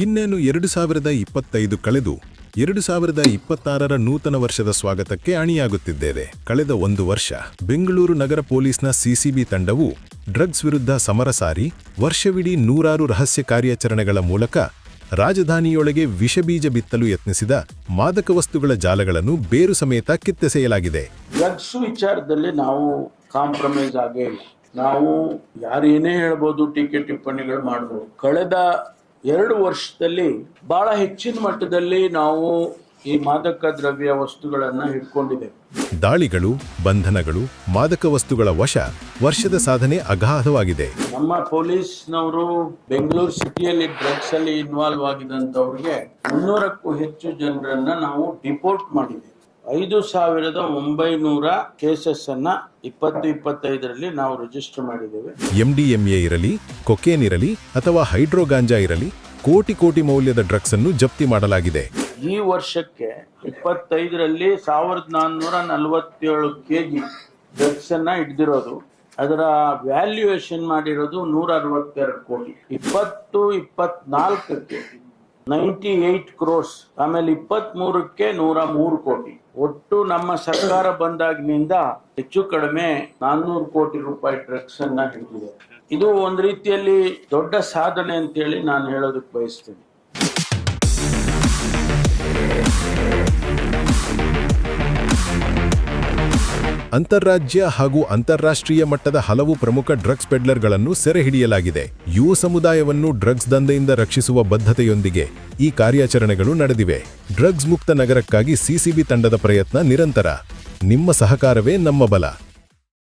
ಇನ್ನೇನು 2025 ಕಳೆದು 2026ರ ನೂತನ ವರ್ಷದ ಸ್ವಾಗತಕ್ಕೆ ಅಣಿಯಾಗುತ್ತಿದ್ದೇವೆ. ಕಳೆದ ಒಂದು ವರ್ಷ ಬೆಂಗಳೂರು ನಗರ ಪೊಲೀಸ್ನ ಸಿಸಿಬಿ ತಂಡವು ಡ್ರಗ್ಸ್ ವಿರುದ್ಧ ಸಮರ ಸಾರಿ ವರ್ಷವಿಡೀ ನೂರಾರು ರಹಸ್ಯ ಕಾರ್ಯಾಚರಣೆಗಳ ಮೂಲಕ ರಾಜಧಾನಿಯೊಳಗೆ ವಿಷಬೀಜ ಬಿತ್ತಲು ಯತ್ನಿಸಿದ ಮಾದಕ ವಸ್ತುಗಳ ಜಾಲಗಳನ್ನು ಬೇರು ಸಮೇತ ಕಿತ್ತೆಸೆಯಲಾಗಿದೆ. ಡ್ರಗ್ಸ್ ವಿಚಾರದಲ್ಲಿ ನಾವು ಕಾಂಪ್ರಮೈಸ್ ಆಗೇ ಇಲ್ಲ. ನಾವು ಯಾರೇನೇ ಹೇಳ್ಬೋದು, ಟೀಕೆ ಟಿಪ್ಪಣಿಗಳು ಮಾಡ್ಬೋದು. ಕಳೆದ 2 ವರ್ಷದಲ್ಲಿ ಬಹಳ ಹೆಚ್ಚಿನ ಮಟ್ಟದಲ್ಲಿ ನಾವು ಈ ಮಾದಕ ದ್ರವ್ಯ ವಸ್ತುಗಳನ್ನ ಹಿಡ್ಕೊಂಡಿದ್ದೇವೆ. ದಾಳಿಗಳು, ಬಂಧನಗಳು, ಮಾದಕ ವಸ್ತುಗಳ ವಶ, ವರ್ಷದ ಸಾಧನೆ ಅಗಾಧವಾಗಿದೆ. ನಮ್ಮ ಪೊಲೀಸ್ನವರು ಬೆಂಗಳೂರು ಸಿಟಿಯಲ್ಲಿ ಡ್ರಗ್ಸ್ ಅಲ್ಲಿ ಇನ್ವಾಲ್ವ್ ಆಗಿದಂತವ್ರಿಗೆ 300ಕ್ಕೂ ಹೆಚ್ಚು ಜನರನ್ನ ನಾವು ಡಿಪೋರ್ಟ್ ಮಾಡಿದ್ದೇವೆ. 5,900 ಕೇಸಸ್ ಅನ್ನ 2025ರಲ್ಲಿ ನಾವು ರಿಜಿಸ್ಟರ್ ಮಾಡಿದ್ದೇವೆ. MDMA ಇರಲಿ, ಕೊಕೇನ್ ಇರಲಿ ಅಥವಾ ಹೈಡ್ರೋ ಗಾಂಜಾ ಇರಲಿ, ಕೋಟಿ ಮೌಲ್ಯದ ಡ್ರಗ್ಸ್ ಅನ್ನು ಜಪ್ತಿ ಮಾಡಲಾಗಿದೆ. ಈ ವರ್ಷಕ್ಕೆ 25ರಲ್ಲಿ 1447 ಕೆಜಿ ಡ್ರಗ್ಸ್ ಅನ್ನ ಹಿಡಿದಿರೋದು. ಅದರ ವ್ಯಾಲ್ಯೂಯೇಷನ್ ಮಾಡಿರೋದು 162 ಕೋಟಿ. 24ಕ್ಕೆ 98 ಕ್ರೋರ್ಸ್, ಆಮೇಲೆ 23ಕ್ಕೆ 103 ಕೋಟಿ. ಒಟ್ಟು ನಮ್ಮ ಸರ್ಕಾರ ಬಂದಾಗಿನಿಂದ ಹೆಚ್ಚು ಕಡಿಮೆ 400 ಕೋಟಿ ರೂಪಾಯಿ ಡ್ರಗ್ಸ್ ಅನ್ನ ಹಿಡಿದಿದೆ. ಇದು ಒಂದು ರೀತಿಯಲ್ಲಿ ದೊಡ್ಡ ಸಾಧನೆ ಅಂತೇಳಿ ನಾನು ಹೇಳೋದಕ್ಕೆ ಬಯಸ್ತೀನಿ. ಅಂತಾರಾಜ್ಯ ಹಾಗೂ ಅಂತಾರಾಷ್ಟ್ರೀಯ ಮಟ್ಟದ ಹಲವು ಪ್ರಮುಖ ಡ್ರಗ್ಸ್ ಪೆಡ್ಲರ್ಗಳನ್ನು ಸೆರೆ ಹಿಡಿಯಲಾಗಿದೆ. ಯುವ ಸಮುದಾಯವನ್ನು ಡ್ರಗ್ಸ್ ದಂಧೆಯಿಂದ ರಕ್ಷಿಸುವ ಬದ್ಧತೆಯೊಂದಿಗೆ ಈ ಕಾರ್ಯಾಚರಣೆಗಳು ನಡೆದಿವೆ. ಡ್ರಗ್ಸ್ ಮುಕ್ತ ನಗರಕ್ಕಾಗಿ ಸಿಸಿಬಿ ತಂಡದ ಪ್ರಯತ್ನ ನಿರಂತರ. ನಿಮ್ಮ ಸಹಕಾರವೇ ನಮ್ಮ ಬಲ.